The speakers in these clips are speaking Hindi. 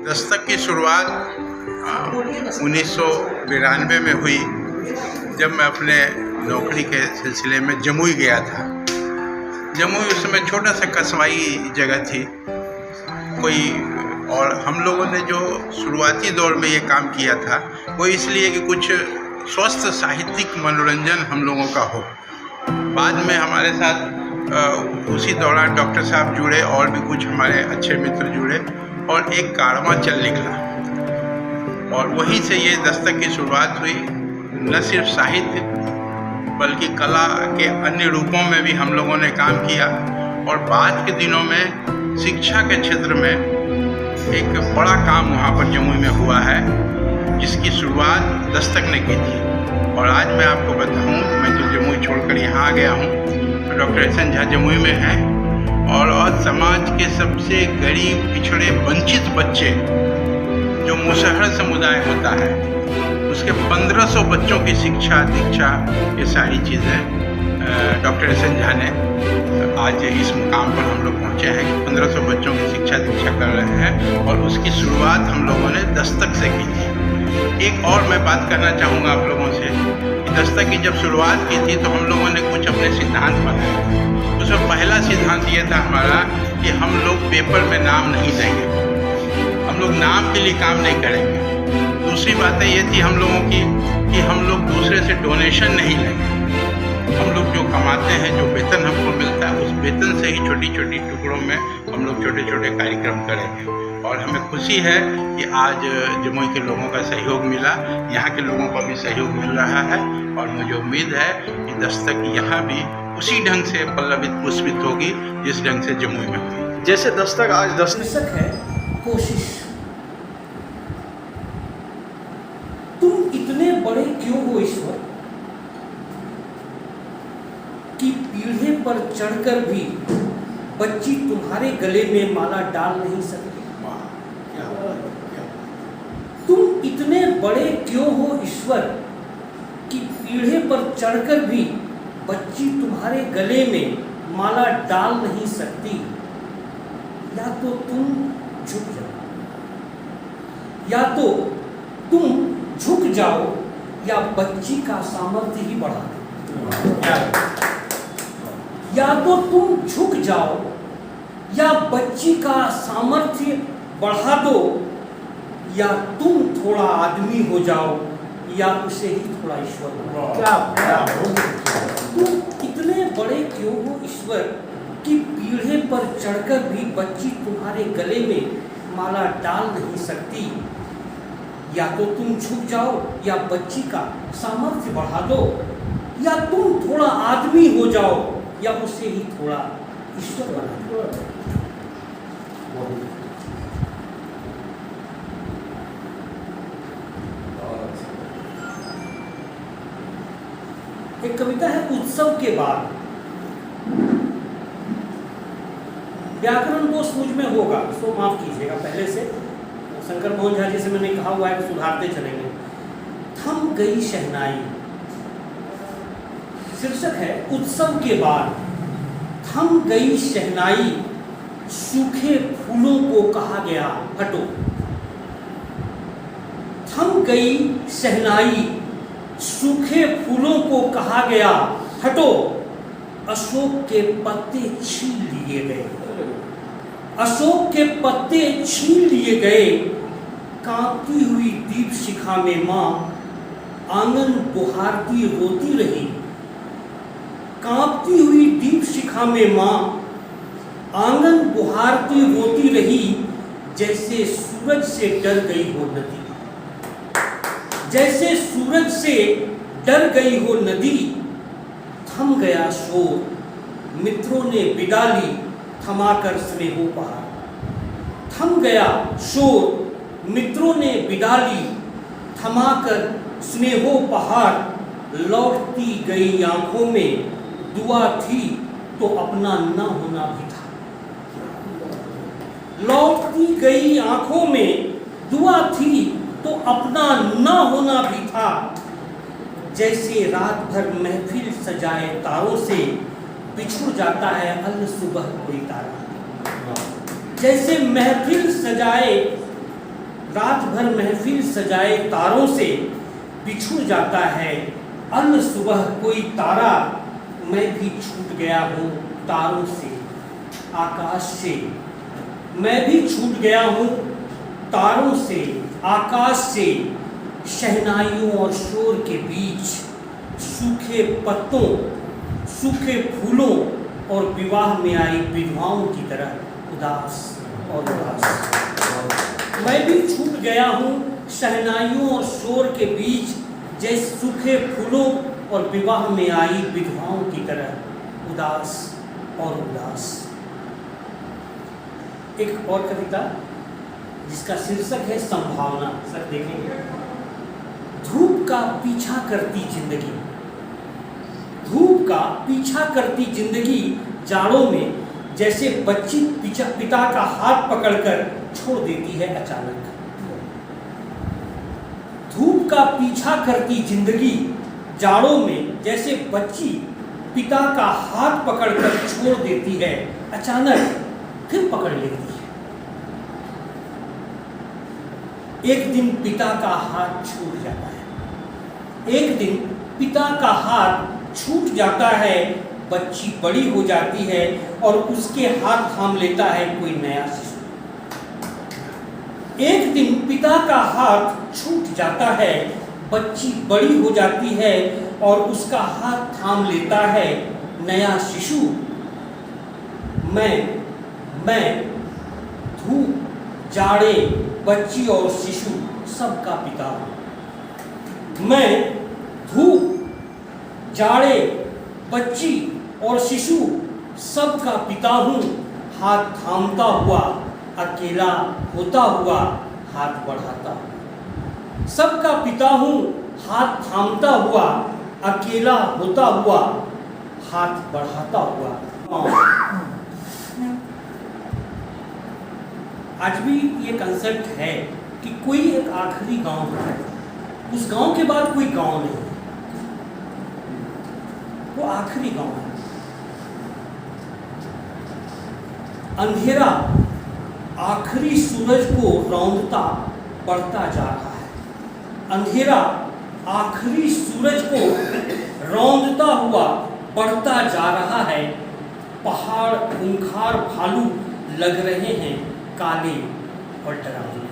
दस्तक की शुरुआत 1992 में हुई, जब मैं अपने नौकरी के सिलसिले में जमुई गया था। जमुई उस समय छोटा सा कस्बाई जगह थी कोई, और हम लोगों ने जो शुरुआती दौर में ये काम किया था वो इसलिए कि कुछ स्वस्थ साहित्यिक मनोरंजन हम लोगों का हो। बाद में हमारे साथ उसी दौरान डॉक्टर साहब जुड़े और भी कुछ हमारे अच्छे मित्र जुड़े और एक कारवां चल निकला, और वहीं से ये दस्तक की शुरुआत हुई। न सिर्फ साहित्य बल्कि कला के अन्य रूपों में भी हम लोगों ने काम किया, और बाद के दिनों में शिक्षा के क्षेत्र में एक बड़ा काम वहाँ पर जमुई में हुआ है, जिसकी शुरुआत दस्तक ने की थी। और आज मैं आपको बताऊँ, मैं जो जमुई छोड़कर यहाँ आ गया हूँ, डॉक्टर एहसन झा जमुई में हैं, और समाज के सबसे गरीब, पिछड़े, वंचित बच्चे जो मुसहर समुदाय होता है, उसके 1500 बच्चों की शिक्षा दीक्षा, ये सारी चीज़ें डॉक्टर एहसन झा ने आज इस मुकाम पर हम लोग पहुँचे हैं कि 1500 बच्चों की शिक्षा दीक्षा कर रहे हैं, और उसकी शुरुआत हम लोगों ने दस्तक से की थी। एक और मैं बात करना चाहूँगा आप लोगों से कि दस्तक की जब शुरुआत की थी तो हम लोगों ने कुछ अपने सिद्धांत बनाए। उसमें पहला सिद्धांत ये था हमारा कि हम लोग पेपर में नाम नहीं देंगे, हम लोग नाम के लिए काम नहीं करेंगे। दूसरी बातें ये थी हम लोगों की कि हम लोग दूसरे से डोनेशन नहीं लेंगे। हम लोग जो कमाते हैं, जो वेतन हमको मिलता है, उस वेतन से ही छोटी छोटी टुकड़ों में हम लोग छोटे छोटे कार्यक्रम करेंगे। और हमें खुशी है कि आज जमुई के लोगों का सहयोग मिला, यहाँ के लोगों का भी सहयोग मिल रहा है, और मुझे उम्मीद है कि दस्तक यहाँ भी उसी ढंग से पल्लवित पुष्पित होगी जिस ढंग से जमुई में हुई। जैसे दस्तक आज दस्तक है, कोशिश। तुम इतने बड़े क्यों हो ईश्वर कि पीढ़े पर चढ़कर भी बच्ची तुम्हारे गले में माला डाल नहीं सकती। तुम इतने बड़े क्यों हो ईश्वर कि पीढ़े पर चढ़कर भी बच्ची तुम्हारे गले में माला डाल नहीं सकती। या तो तुम झुक जाओ, या तो तुम झुक जाओ, या बच्ची का सामर्थ्य ही बढ़ा दो। या तो तुम झुक जाओ, या बच्ची का सामर्थ्य बढ़ा दो, या तुम थोड़ा आदमी हो जाओ, या उसे ही थोड़ा ईश्वर बनाओ। तुम इतने बड़े क्यों हो ईश्वर कि पीढ़े पर चढ़कर भी बच्ची तुम्हारे गले में माला डाल नहीं सकती। या तो तुम झुक जाओ, या बच्ची का सामर्थ्य बढ़ा दो, या तुम थोड़ा आदमी हो जाओ, या उसे ही थोड़ा ईश्वर बना दो। एक कविता है उत्सव के बाद। व्याकरण दोष मुझ में होगा, उसको माफ कीजिएगा पहले से। शंकर मोहन झा जी से मैंने कहा हुआ है कि सुधारते चलेंगे। थम गई शहनाई, शीर्षक है उत्सव के बाद। थम गई शहनाई, सूखे फूलों को कहा गया हटो। थम गई शहनाई, सूखे फूलों को कहा गया हटो। अशोक के पत्ते छीन लिए गए, अशोक के पत्ते छीन लिए गए। कांपती हुई दीप शिखा में माँ आंगन बुहारती रोती रही। कांपती हुई दीप शिखा में माँ आंगन बुहारती रोती रही। जैसे सूरज से डर गई हो नदी, जैसे सूरज से डर गई हो नदी। थम गया शोर, मित्रों ने विदा ली, थमाकर स्नेहोपहार। थम गया शोर, मित्रों ने विदा ली, थमाकर स्नेहोपहार। लौटती गई आंखों में दुआ थी तो अपना न होना भी था। लौटती गई आंखों में दुआ थी तो अपना न होना भी था। जैसे रात भर महफिल सजाए तारों से बिछुड़ जाता है अल सुबह कोई तारा। जैसे महफिल सजाए रात भर महफिल सजाए तारों से बिछुड़ जाता है अल सुबह कोई तारा, मैं भी छूट गया हूँ तारों से आकाश से, मैं भी छूट गया हूँ तारों से आकाश से, शहनाइयों और शोर के बीच सूखे पत्तों, सूखे फूलों और विवाह में आई विधवाओं की तरह उदास और उदास। मैं भी छूट गया हूँ शहनाइयों और शोर के बीच, जैसे सूखे फूलों और विवाह में आई विधवाओं की तरह उदास और उदास। एक और कविता जिसका शीर्षक है संभावना, सर देखेंगे। धूप का पीछा करती जिंदगी, धूप का पीछा करती जिंदगी जाड़ों में जैसे बच्ची पिता का हाथ पकड़कर छोड़ देती है अचानक। धूप का पीछा करती जिंदगी जाड़ों में जैसे बच्ची पिता का हाथ पकड़कर छोड़ देती है अचानक, फिर पकड़ लेती है। एक दिन पिता का हाथ छूट जाता है, एक दिन पिता का हाथ छूट जाता है, बच्ची बड़ी हो जाती है और उसके हाथ थाम लेता है कोई नया शिशु। एक दिन पिता का हाथ छूट जाता है, बच्ची बड़ी हो जाती है और उसका हाथ थाम लेता है नया शिशु। मैं धूप, जाड़े, बच्ची और शिशु सबका पिता हूँ। मैं धूप, जाड़े, बच्ची और शिशु सबका पिता हूँ। हाथ थामता हुआ, अकेला होता हुआ, हाथ बढ़ाता हूँ। सबका पिता हूँ, हाथ थामता हुआ, अकेला होता हुआ, हाथ बढ़ाता हुआ। आज भी ये कंसेप्ट है कि कोई एक आखिरी गांव है, उस गांव के बाद कोई गांव नहीं, वो आखिरी गांव है। अंधेरा आखिरी सूरज को रौंदता बढ़ता जा रहा है। अंधेरा आखिरी सूरज को रौंदता हुआ बढ़ता जा रहा है। पहाड़ खूंखार भालू लग रहे हैं काले और डरावने।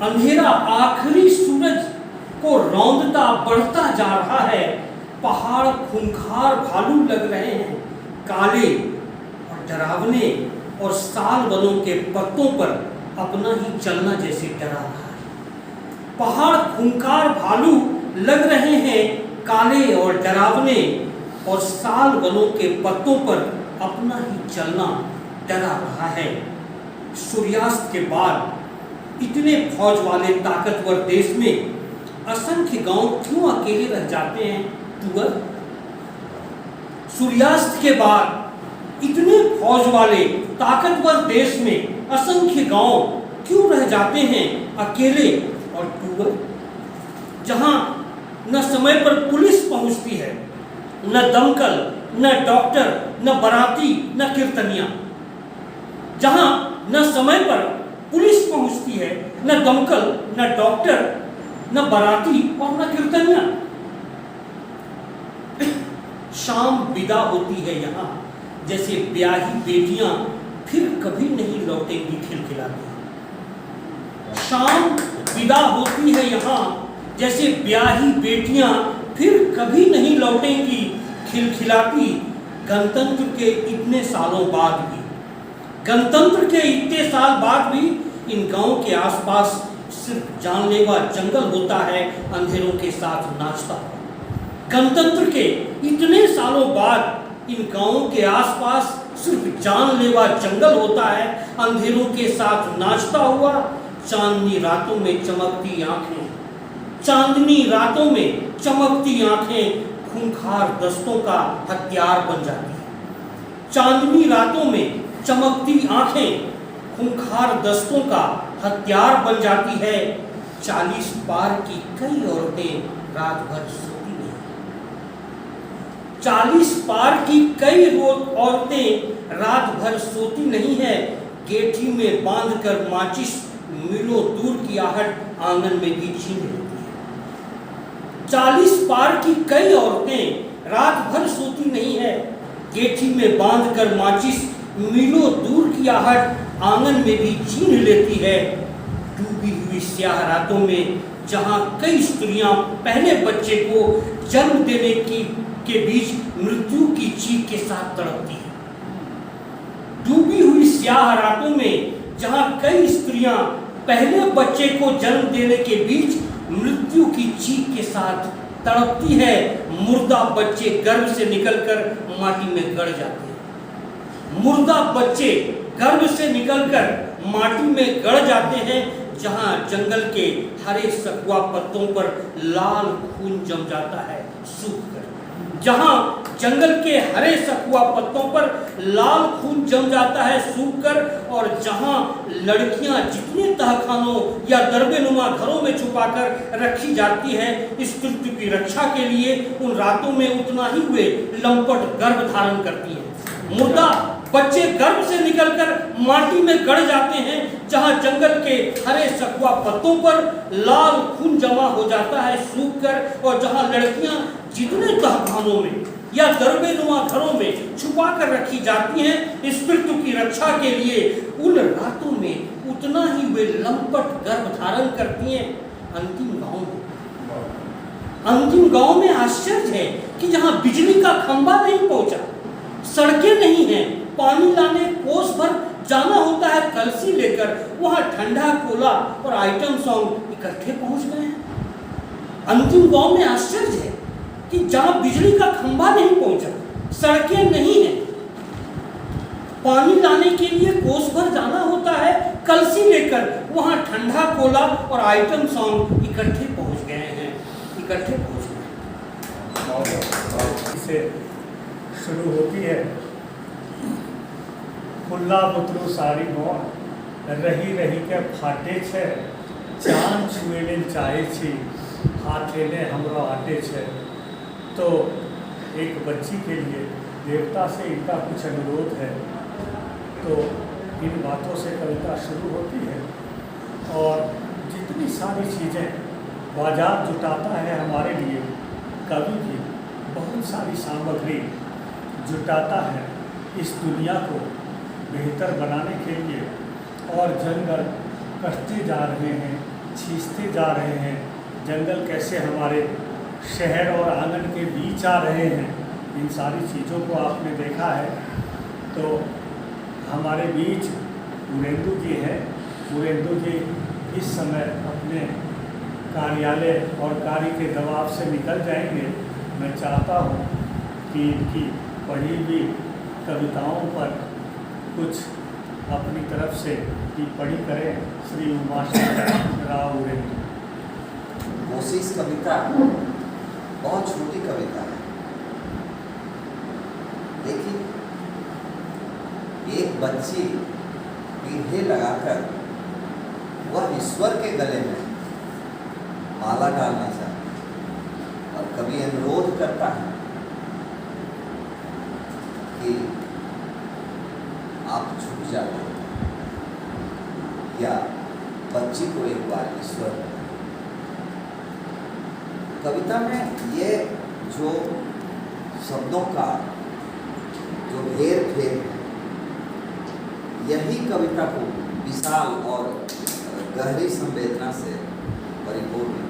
अंधेरा आखिरी सूरज को रौंदता बढ़ता जा रहा है। पहाड़ खूंखार भालू लग रहे हैं काले और डरावने, और साल वनों के पत्तों पर अपना ही चलना जैसे डरा रहा है। पहाड़ खूंखार भालू लग रहे हैं काले और डरावने, और साल वनों के पत्तों पर अपना ही चलना डरा रहा है। सूर्यास्त के बाद इतने फौज वाले ताकतवर देश में असंख्य गांव क्यों अकेले रह जाते हैं टूअर? सूर्यास्त के बाद इतने फौज वाले ताकतवर देश में असंख्य गांव क्यों रह जाते हैं अकेले और टूअर? जहां न समय पर पुलिस पहुंचती है, न दमकल, न डॉक्टर, न बाराती, न कीर्तनिया। जहां न समय पर पुलिस पहुंचती है, न दमकल, न डॉक्टर, न बाराती और न कीर्तनिया। शाम विदा होती है यहाँ जैसे ब्याही बेटियां फिर कभी नहीं लौटेंगी खिलखिलाती। शाम विदा होती है यहाँ जैसे ब्याही बेटियां फिर कभी नहीं लौटेंगी खिलखिलाती। गणतंत्र के इतने सालों बाद भी, गणतंत्र के इतने साल बाद भी इन गांवों के आसपास सिर्फ जानलेवा जंगल होता है अंधेरों के साथ नाचता हुआ। गणतंत्र के इतने सालों बाद इन गांवों के आसपास सिर्फ जानलेवा जंगल होता है अंधेरों के साथ नाचता हुआ। चांदनी रातों में चमकती आंखें, चांदनी रातों में चमकती आंखें खूंखार दस्तों का हथियार बन जाती है। चांदनी रातों में चमकती आंखें खूंखार दस्तों का हथियार बन जाती है। 40 पार की कई औरतें रात भर सोती नहीं। 40 पार की कई औरतें रात भर सोती नहीं है। गेठी में बांधकर माचिस मीलों दूर की आहट आंगन में भी छीन लेती है। 40 पार की कई औरतें रात भर सोती नहीं है, गेठी में बांधकर माचिस मीलों दूर की आहट आंगन में भी छीन लेती है। डूबी हुई स्याह रातों में जहां कई स्त्रियां पहले बच्चे को जन्म देने के बीच मृत्यु की चीख के साथ तड़पती है। डूबी हुई स्याह रातों में जहां कई स्त्रियां पहले बच्चे को जन्म देने के बीच मृत्यु की चीख के साथ तड़पती है, मुर्दा बच्चे गर्भ से निकलकर माटी में गड़ जाते हैं। मुर्दा बच्चे गर्भ से निकलकर माटी में गड़ जाते हैं, जहां जंगल के हरे सकुआ पत्तों पर लाल खून जम जाता है सूखकर। जहां जंगल के हरे सकुआ पत्तों पर लाल खून जम जाता है सूखकर, और जहां लड़कियां जितने तहखानों या दरबेनुमा घरों में छुपाकर रखी जाती हैं, इस मृत्यु की रक्षा के लिए उन रातों में उतना ही वे लंपट गर्भ धारण करती हैं। मुर्दा बच्चे गर्भ से निकलकर माटी में गड़ जाते हैं, जहां जंगल के हरे सकुआ पत्तों पर लाल खून जमा हो जाता है सूखकर, और जहां लड़कियां जितने तहखानों में या दरबेनुमा घरों में छुपा कर रखी जाती हैं, इस मृत्यु की रक्षा के लिए उन रातों में उतना ही वे लंपट गर्भ धारण करती हैं। अंतिम गांव में आश्चर्य है कि जहां बिजली का खंभा नहीं पहुंचा, सड़कें नहीं हैं, पानी लाने कोस भर जाना होता है कलसी लेकर, वहां ठंडा कोला और आइटम सॉन्ग इकट्ठे पहुंच गए हैं। अंतिम गांव में आश्चर्य है कि जहां बिजली का खंभा नहीं पहुंचा, सड़कें नहीं हैं, पानी लाने के लिए कोस भर जाना होता है कलसी लेकर, वहां ठंडा कोला और आइटम सॉन्ग इकट्ठे पहुंच गए हैं, इकट्ठे पहुंच गए। से शुरू होती है। खुल्ला पुत्रु सारी मोन रही रही के फाटे छे, चांद छुएले चाहे छी, हाथेले हमरो आटे छे। तो एक बच्ची के लिए देवता से इनका कुछ अनुरोध है, तो इन बातों से कविता शुरू होती है। और जितनी सारी चीज़ें बाजार जुटाता है हमारे लिए, कवि भी बहुत सारी सामग्री जुटाता है इस दुनिया को बेहतर बनाने के लिए। और जंगल कटते जा रहे हैं, छींचते जा रहे हैं, जंगल कैसे हमारे शहर और आंगन के बीच आ रहे हैं, इन सारी चीज़ों को आपने देखा है। तो हमारे बीच उरेंदु जी हैं। उरेंदु जी इस समय अपने कार्यालय और कार्य के दबाव से निकल जाएंगे। मैं चाहता हूँ कि इनकी पढ़ी हुई कविताओं पर कुछ अपनी तरफ से टिप्पणी करें श्री उमाशंकर राव उरेंदु। कोशिश कविता बहुत छोटी कविता है, लेकिन एक बच्ची पीढ़े लगाकर वह ईश्वर के गले में माला डालना चाहती है, और कभी अनुरोध करता है कि आप झुक जाओ या बच्ची को एक बार ईश्वर। कविता में ये जो शब्दों का जो हेर फेर है, यही कविता को विशाल और गहरी संवेदना से परिपूर्ण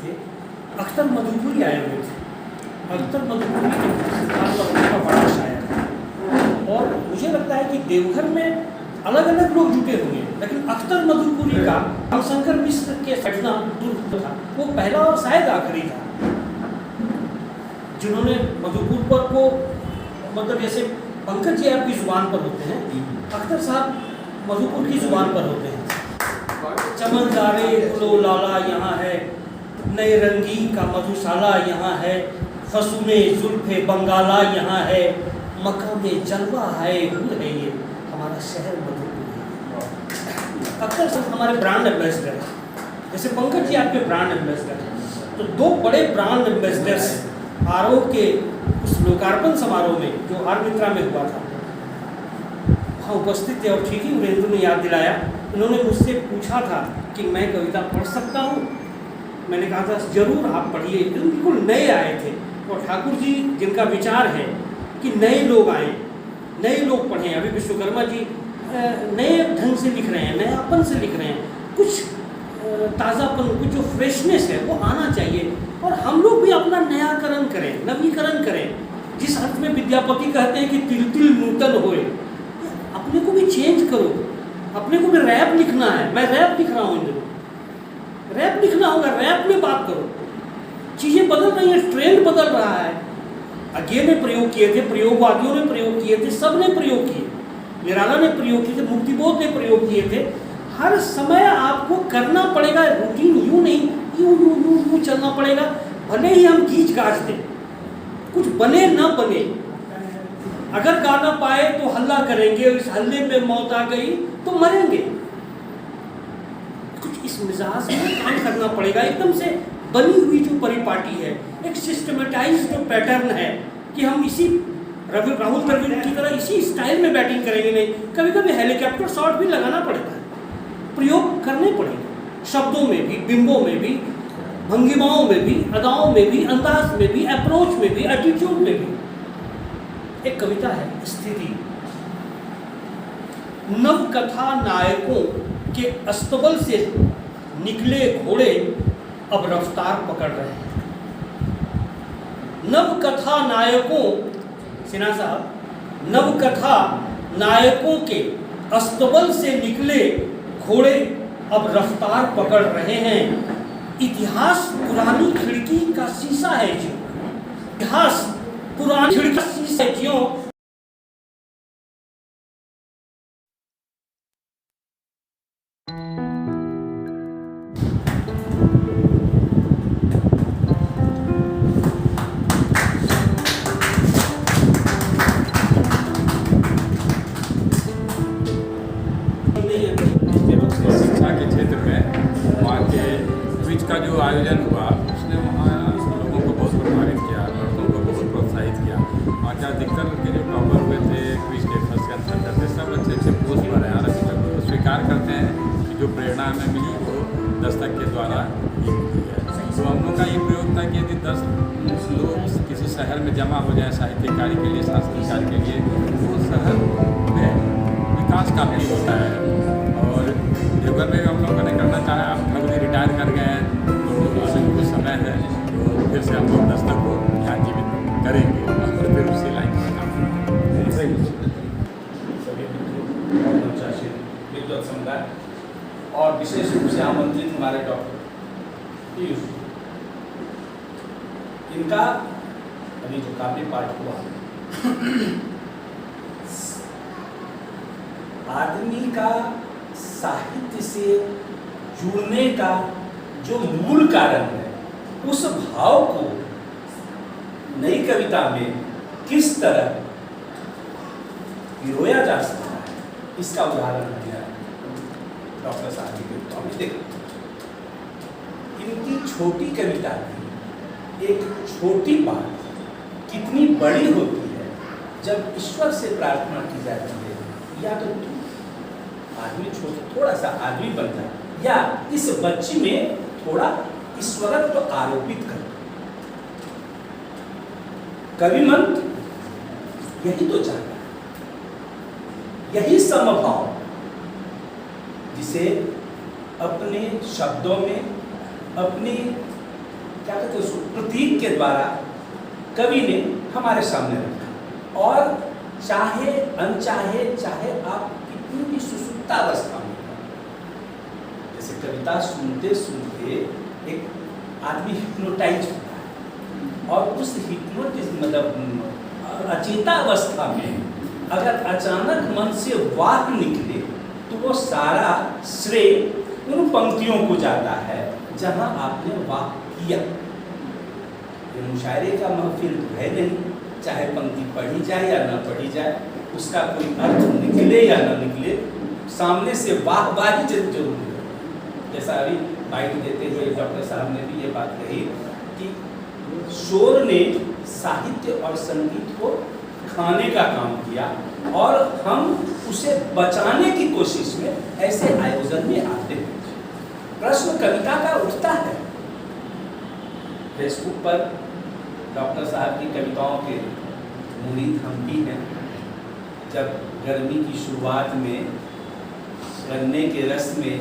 थे। अख्तर मधुपुरी आए हुए थे। अख्तर मधुपुरी का बड़ा शायर है, और मुझे लगता है कि देवघर में अलग अलग लोग जुटे होंगे, लेकिन अख्तर मधुपुरी का रामशंकर मिश्र के घटना दुर्ग था, वो पहला और शायद आखिरी था जिन्होंने मधुपुर पर को, मतलब जैसे पंकज जी आपकी जुबान पर होते हैं, अख्तर साहब मधुपुर की जुबान पर होते हैं। चमनदारे गुलो लाला यहाँ है, नए रंगी का मधुशाला यहाँ है, फसूने जुल्फे बंगाला यहाँ है, मकाम जलवा है, हुर है ये हमारा शहर मधुपुर है। अख्तर साहब हमारे ब्रांड एम्बेसडर हैं, जैसे पंकज जी आपके ब्रांड एम्बेसडर हैं। तो दो बड़े ब्रांड एम्बेसडर्स आरोह के उस लोकार्पण समारोह में जो आर मित्रा में हुआ था, वहाँ उपस्थित थे। और ठीक ही उरेंदु ने याद दिलाया उन्होंने मुझसे पूछा था कि मैं कविता पढ़ सकता हूँ। मैंने कहा था जरूर आप पढ़िए। बिल्कुल नए आए थे और ठाकुर जी जिनका विचार है कि नए लोग आए, नए लोग पढ़ें। अभी विश्वकर्मा जी नए ढंग से लिख रहे हैं, नयापन से लिख रहे हैं, कुछ ताज़ापन, कुछ जो फ्रेशनेस है वो आना चाहिए। और हम लोग भी अपना नयाकरण करें, नवीकरण करें। जिस अर्थ में विद्यापति कहते हैं कि तिल तिल नूतन होए, अपने को भी चेंज करो। अपने को भी रैप लिखना है, मैं रैप लिख रहा हूँ इन दिनों, रैप लिखना होगा, रैप में बात करो। चीज़ें बदल रही हैं, ट्रेंड बदल रहा है। अज्ञे ने प्रयोग किए थे, प्रयोगवादियों ने प्रयोग किए थे, सब ने प्रयोग किए, निराला ने प्रयोग किए थे, मुक्तिबोध ने प्रयोग किए थे। हर समय आपको करना पड़ेगा, रूटीन यूँ नहीं, यूँ चलना पड़ेगा। भले ही हम गीच गाज दें, कुछ बने ना बने, अगर गाना पाए तो हल्ला करेंगे, इस हल्ले में मौत आ गई तो मरेंगे। कुछ इस मिजाज में काम करना पड़ेगा। एकदम से बनी हुई जो परिपाटी है, एक सिस्टमेटाइज जो पैटर्न है कि हम इसी राहुल द्रविड़ की तरह इसी स्टाइल में बैटिंग करेंगे नहीं। कभी कभी हेलीकॉप्टर शॉट भी लगाना पड़ता है, प्रयोग करने पड़ेंगे, शब्दों में भी, बिंबों में भी, भंगिमाओं में भी, अदाओं में भी, अंदाज में भी, अप्रोच में भी, एटीट्यूड में भी। एक कविता है स्थिति। नवकथा नायकों के अस्तबल से निकले घोड़े अब रफ्तार पकड़ रहे हैं। नवकथा नायकों, सिन्हा साहब, नवकथा नायकों के अस्तबल से निकले घोड़े अब रफ्तार पकड़ रहे हैं। इतिहास पुरानी खिड़की का शीशा है जी, इतिहास पुरानी खिड़की का शीशा है क्यों। शिक्षा के क्षेत्र में वहाँ के क्विज का जो आयोजन हुआ उसने वहाँ लोगों को बहुत प्रभावित किया, लड़कों को बहुत प्रोत्साहित किया। वहाँ के अधिकतर लड़के जो टॉपर हुए थे क्विज के फर्स्ट या थर्ड थे, सब अच्छे अच्छे पोस्ट पर हैं। और अभी तक तो स्वीकार करते हैं कि जो प्रेरणा हमें मिली वो दस्तक के द्वारा ही मिली है। तो हम लोग का ये प्रयोग था कि यदि 10 लोग किसी शहर में जमा हो जाए साहित्यिक कार्य के लिए, सांस्कृतिक कार्य के लिए, तो शहर में विकास काफ़ी होता है। और देवघर में भी हम लोगों ने करना चाहा, आप लोग भी रिटायर कर गए हैं तो अभी कुछ समय है तो फिर से हम लोग दस्तक को यहाँ जीवित करेंगे और फिर उसी लाइन पर काम करेंगे। सभी मित्रों, अनुशासित विद्वत समुदाय और विशेष रूप से आमंत्रित हमारे डॉक्टर पीयूष, इनका अभी जो काव्य पाठ हुआ, आदमी का साहित्य से जुड़ने का जो मूल कारण है, उस भाव को नई कविता में किस तरह पिरोया जा सकता है, इसका उदाहरण दिया डॉक्टर साहब की कविता में। देखो, इनकी छोटी कविता की एक छोटी बात कितनी बड़ी होती है जब ईश्वर से प्रार्थना की जाती है, या तो आदमी थोड़ा सा आदमी बन जाए, या इस बच्ची में थोड़ा ईश्वरत्व तो आरोपित कर। कवि मंत्र यही तो चाहता है, यही समभाव जिसे अपने शब्दों में, अपने क्या कहते हैं प्रतीक के द्वारा कवि ने हमारे सामने रखा। और चाहे अनचाहे, चाहे आप कितनी भी सुसुप्तावस्था में, जैसे कविता सुनते सुनते एक आदमी हिप्नोटाइज होता है, और उस हिप्नोटिज मतलब अचेता अवस्था में अगर अचानक मन से वाक निकले तो वो सारा श्रेय उन पंक्तियों को जाता है जहां आपने वाक किया। ये मुशायरे का महफिल है नहीं, चाहे पंक्ति पढ़ी जाए या ना पढ़ी जाए, उसका कोई अर्थ निकले या ना निकले, सामने से वाहवाही जरूरी है। जैसा अभी बाइट देते हुए डॉक्टर साहब ने भी ये बात कही कि शोर ने साहित्य और संगीत को खाने का काम किया और हम उसे बचाने की कोशिश में ऐसे आयोजन में आते हैं। प्रश्न कविता का उठता है। फेसबुक पर डॉक्टर साहब की कविताओं के मुरीद हम भी हैं। जब गर्मी की शुरुआत में गन्ने के रस में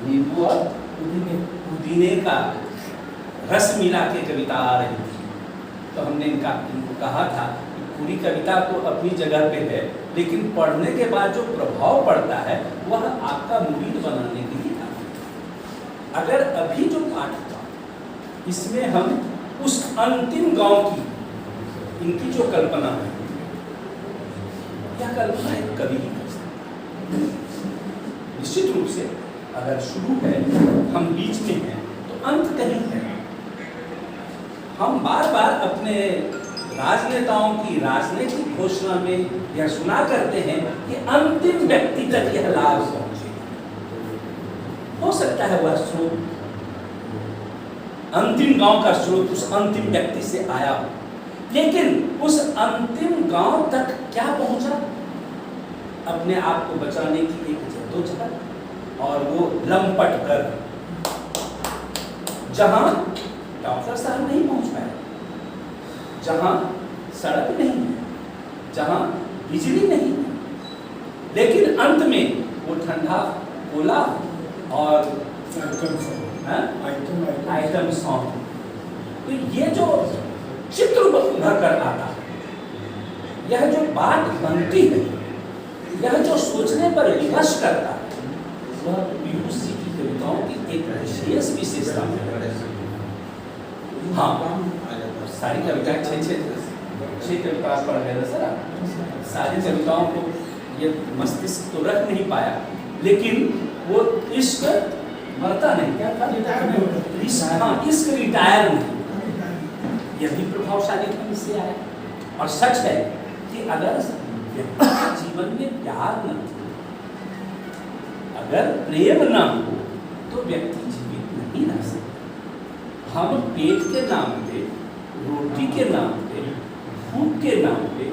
नींबू और पुदीने का रस मिला के कविता आ रही थी, तो हमने इनको कहा था कि पूरी कविता तो अपनी जगह पे है, लेकिन पढ़ने के बाद जो प्रभाव पड़ता है वह आपका मुरीद बनाने के लिए काफी है। अगर अभी जो पाठ था इसमें हम उस अंतिम गांव की इनकी जो कल्पना है, यह कल्पना एक कवि की कर सकता है। निश्चित रूप से अगर शुरू है, हम बीच में हैं, तो अंत कहीं है। हम बार बार अपने राजनेताओं की राजनीतिक घोषणा में यह सुना करते हैं कि अंतिम व्यक्ति तक यह लाभ पहुंचे। हो सकता है वह स्रोत, अंतिम गांव का स्रोत उस अंतिम व्यक्ति से आया हो, लेकिन उस अंतिम गांव तक क्या पहुंचा? अपने आप को बचाने की एक जद्दोजहद, और वो लंपट कर जहां डॉक्टर साहब नहीं पहुंच पाए, जहां सड़क नहीं है, जहां बिजली नहीं है, लेकिन अंत में वो ठंडा कोला और आइटम सॉन्ग। तो ये जो चित्र उभर कर आता है, यह जो बात बनती है, यह जो सोचने पर विवश करता है, वह पीयूष जी की कविताओं की एक विशेष विशेषता है। हाँ, सारी कविताएं छह कविता पढ़ गए ना सर आप। सारी कविताओं को ये मस्तिष्क तो रख नहीं पाया, लेकिन वो इश्क मरता नहीं, क्या था? इश्क रिटायर नहीं। यह भी प्रभावशाली ढंग से आया। और सच है कि अगर व्यक्ति के जीवन में प्यार न हो, अगर प्रेम न हो, तो व्यक्ति जीवित नहीं रह सकता। हम पेट के नाम पे, रोटी के नाम पे, भूख के नाम पे,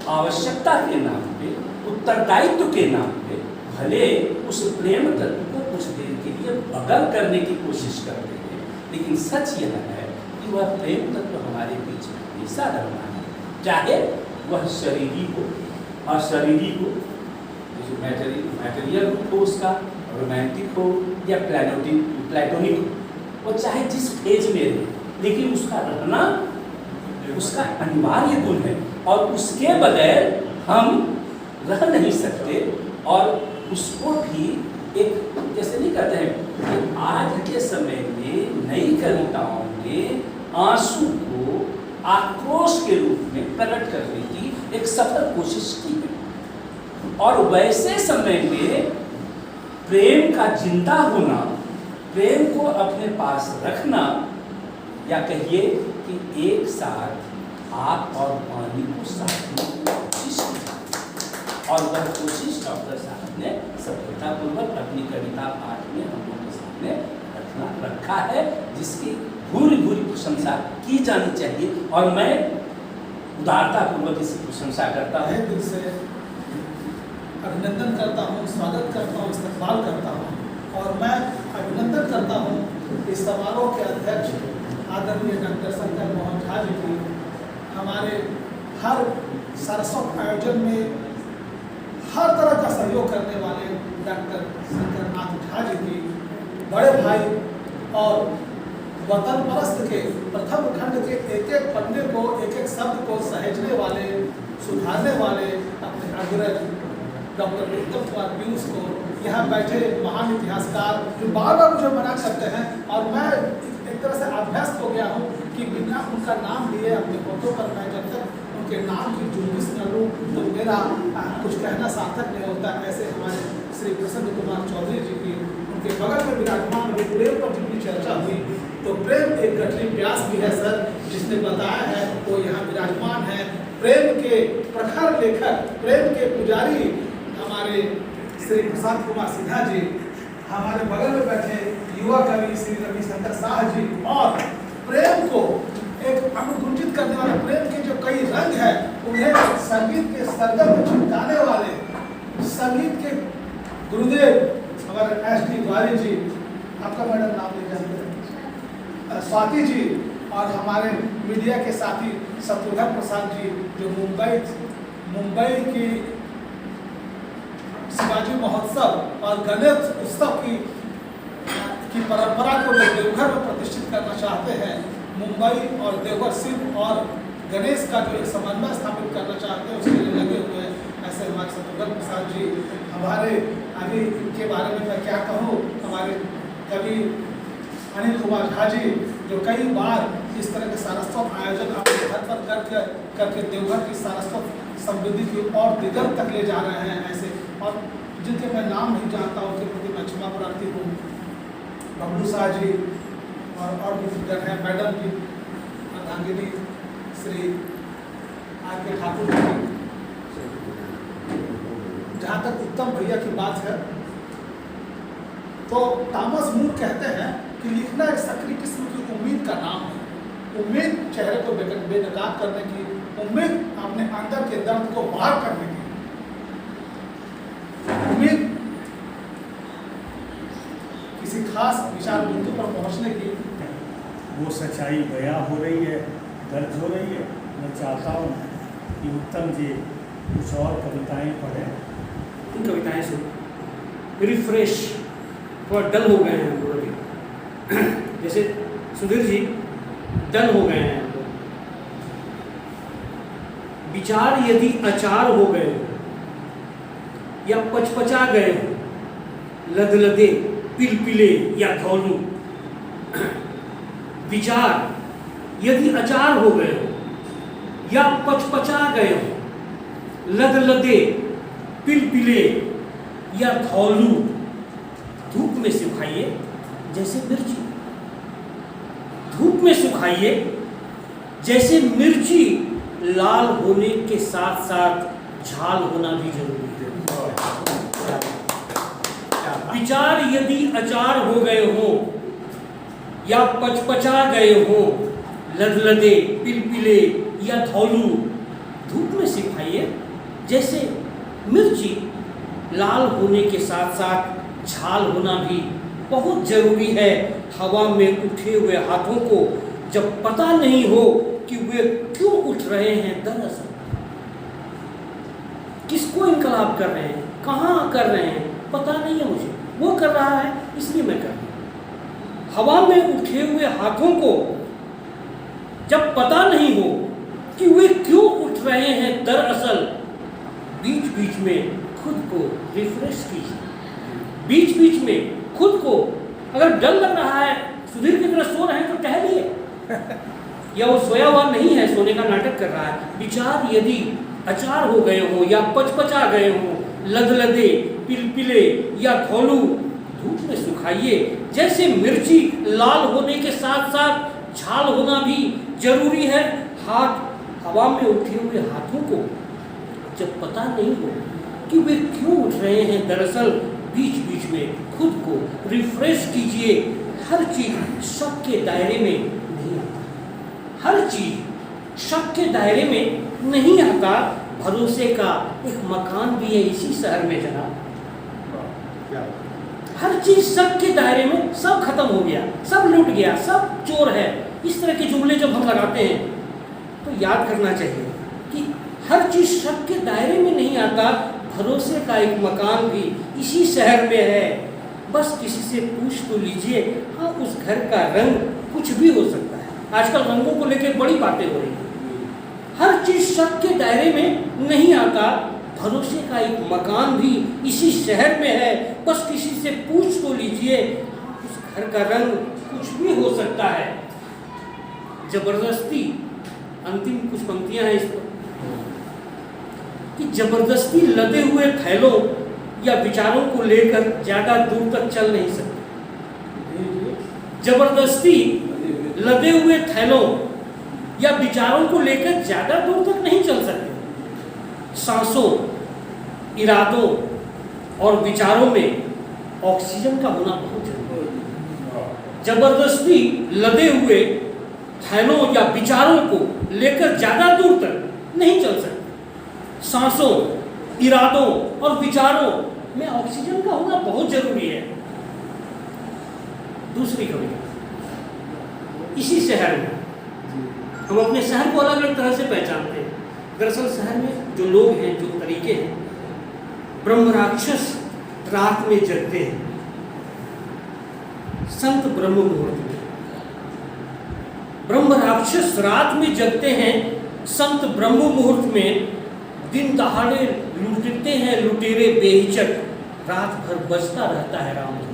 आवश्यकता के नाम पे, उत्तरदायित्व के नाम पे भले उस प्रेम तत्व को कुछ देर के लिए बगल करने की कोशिश करते हैं, लेकिन सच यह है कि वह प्रेम तत्व हमारे बीच में हमेशा रहना है, चाहे वह शरीरी हो, अशरीरी हो, मैटेरियल रूप हो उसका, रोमांटिक हो या प्लेटोनिक हो, वो चाहे जिस फेज में रहे, लेकिन उसका रहना उसका अनिवार्य गुण है, और उसके बगैर हम रह नहीं सकते। और उसको भी एक, जैसे नहीं कहते हैं कि आज के समय में नई कविताओं ने आंसू को आक्रोश के रूप में प्रकट करने की एक सफल कोशिश की है, और वैसे समय में प्रेम का जिंदा होना, प्रेम को अपने पास रखना, या कहिए कि एक साथ आग और पानी को साथ में कोशिश की, और वह कोशिश डॉक्टर साहब ने सफलतापूर्वक अपनी कविता पाठ में हम लोगों के सामने रखा है, जिसकी भूरी भूरी प्रशंसा की जानी चाहिए। और मैं उदारतापूर्वक इसकी प्रशंसा करता हूँ, दिल से अभिनंदन करता हूँ, स्वागत करता हूँ, इस्तकबाल करता हूँ। और मैं अभिनंदन करता हूँ इस समारोह के अध्यक्ष आदरणीय डॉक्टर शंकर मोहन झा जी की, हमारे हर सरस्वत आयोजन में हर तरह का सहयोग करने वाले डॉक्टर शंकर नाथ झा जी की, बड़े भाई और वतन परस्त के प्रथम खंड के एक एक पन्ने को, एक एक शब्द को सहेजने वाले, सुधारने वाले अपने अग्रज डॉक्टर उत्तम कुमार पीयूष को, यहाँ बैठे महान इतिहासकार जो बार बार मुझे मना करते हैं, और मैं एक तरह से अभ्यस्त हो गया हूँ कि बिना उनका नाम लिए अपने फोटो पर मैं जब तक उनके नाम की जुल्बिश न लूँ तो मेरा कुछ कहना सार्थक नहीं होता। ऐसे हमारे श्री प्रसन्न कुमार चौधरी जी की, उनके बगल में विराजमान प्रेम पर जितनी चर्चा हुई, तो प्रेम एक कठिन प्यास भी है सर, जिसने बताया है वो यहाँ विराजमान है। प्रेम के प्रखर लेखक, प्रेम के पुजारी हमारे श्री प्रशांत कुमार सिन्हा जी, हमारे बगल में बैठे युवा कवि श्री रविशंकर शाह जी, और प्रेम को एक अनुभूतित करने वाले प्रेम के जो कई रंग हैं, उन्हें संगीत के सरगम में छिटकाने वाले संगीत के गुरुदेव हमारे SD द्वारी जी, आपका मैडम नाम ले जानते हैं, स्वाति जी, और हमारे मीडिया के साथी शत्रुघ्न प्रसाद जी, जो मुंबई की शिवाजी महोत्सव और गणेश उत्सव की परंपरा को देवघर में प्रतिष्ठित करना चाहते हैं। मुंबई और देवघर शिव और गणेश का जो समन्वय स्थापित करना चाहते हैं, उसके लिए लगे हुए हैं। ऐसे हमारे शत्रुघ्न प्रसाद जी, हमारे अभी इनके बारे में मैं क्या कहूँ, हमारे कवि अनिल कुमार झा जी, जो कई बार इस तरह के सारस्वत आयोजन अपने घर पर करके देवघर की सारस्वत समृद्धि की और दिगंत तक ले जा रहे हैं। ऐसे और जिनके मैं नाम नहीं जानता उनके प्रति मैं क्षमा प्रार्थी हूँ। बबलू शाह जी और भी दिग्गज हैं, मैडम जी, अर्धांगिनी श्री R.K. ठाकुर जी। जहाँ तक उत्तम भैया की बात है, तो थॉमस मूर कहते हैं कि लिखना एक सक्रिय किस्म की उम्मीद का नाम है। उम्मीद चेहरे को बेनकाब करने की, उम्मीद अपने अंदर के दर्द को बाहर करने की, उम्मीद किसी खास विचार बिंदु पर पहुंचने की। वो सच्चाई बयां हो रही है, दर्ज हो रही है। मैं चाहता हूँ कि उत्तम जी कुछ और कविताएं पढ़ें। इन कविताएं से रिफ्रेश, थोड़ा डल हो गए हैं हम लोग अभी। जैसे सुधीर जी डल हो गए हैं हम लोग। विचार यदि अचार हो गए या पचपचा गए, लदलदे पिलपिले या धौलू। विचार यदि अचार हो गए या पचपचा गए, लदलदे पिलपिले या धौलू, धूप में सुखाइए जैसे मिर्ची। धूप में सुखाइए जैसे मिर्ची, लाल होने के साथ साथ झाल होना भी जरूरी है। विचार यदि अचार हो गए हो या पचपचा गए हो, लदलदे पिलपिले या धौलू, धूप में सुखाइए जैसे मिर्ची, लाल होने के साथ साथ झाल होना भी बहुत जरूरी है। हवा में उठे हुए हाथों को जब पता नहीं हो कि वे क्यों उठ रहे हैं, दरअसल किसको इनकलाब कर रहे हैं, कहाँ कर रहे हैं, पता नहीं है मुझे। वो कर रहा है इसलिए मैं कर रहा हूँ। हवा में उठे हुए हाथों को जब पता नहीं हो कि वे क्यों उठ रहे हैं, दरअसल बीच बीच में खुद को रिफ्रेश कीजिए। बीच बीच में खुद को, अगर डर लग रहा है, सुधीर की तरह सो रहे हैं तो टहलिए। या वो सोया हुआ नहीं है, सोने का नाटक कर रहा है। विचार यदि अचार हो गए हो या पचपचा गए हो, लदलदे पिलपिले या धौलू, धूप में सुखाइए जैसे मिर्ची, लाल होने के साथ साथ झाल होना भी जरूरी है। हाथ, हवा में उठे हुए हाथों को जब पता नहीं हो कि वे क्यों उठ रहे हैं, दरअसल बीच बीच में खुद को रिफ्रेश कीजिए। हर चीज शक के दायरे में नहीं आता, हर चीज शक के दायरे में नहीं आता। भरोसे का एक मकान भी है इसी शहर में जनाब। हर चीज शक के दायरे में, सब खत्म हो गया, सब लूट गया, सब चोर है। इस तरह के जुमले जब हम लगाते हैं तो याद करना चाहिए कि हर चीज शक के दायरे में नहीं आता। भरोसे का एक मकान भी इसी शहर में है। बस किसी से पूछ तो लीजिए। हाँ, उस घर का रंग कुछ भी हो सकता है। आजकल रंगों को लेकर बड़ी बातें हो रही हैं। हर चीज शक के दायरे में नहीं आता। भरोसे का एक मकान भी इसी शहर में है। बस किसी से पूछ तो लीजिए। उस घर का रंग कुछ भी हो सकता है। जबरदस्ती, अंतिम कुछ पंक्तियां हैं इस पर, कि जबरदस्ती लदे हुए थैलों या विचारों को लेकर ज्यादा दूर तक चल नहीं सकते। जबरदस्ती लदे हुए थैलों या विचारों को लेकर ज्यादा दूर तक नहीं चल सकते। सांसों, इरादों और विचारों में ऑक्सीजन का होना बहुत जरूरी है। जबरदस्ती लदे हुए ख्यालों या विचारों को लेकर ज़्यादा दूर तक नहीं चल सकते। सांसों, इरादों और विचारों में ऑक्सीजन का होना बहुत जरूरी है। दूसरी कविता, इसी शहर में हम अपने शहर को अलग अलग तरह से पहचानते हैं। दरअसल शहर में जो लोग हैं, जो तरीके हैं, ब्रह्म राक्षस रात में जगते हैं, संत ब्रह्म मुहूर्त में। ब्रह्म राक्षस रात में जगते हैं, संत ब्रह्म मुहूर्त में। दिन दहाड़े लूटते हैं लुटेरे बेहिचक, रात भर बजता रहता है रामधुन।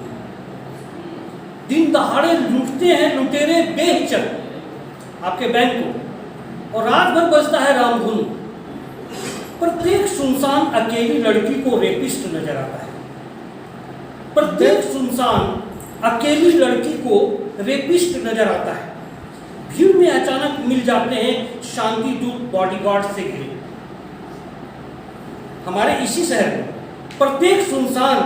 दिन दहाड़े लूटते हैं लुटेरे बेहिचक आपके बैंक को, और रात भर बजता है रामधुन। प्रत्येक सुनसान अकेली लड़की को रेपिस्ट नजर आता है। प्रत्येक सुनसान अकेली लड़की को रेपिस्ट नजर आता है। भीड़ में अचानक मिल जाते हैं शांति दूत बॉडीगार्ड से घिरे। हमारे इसी शहर में प्रत्येक सुनसान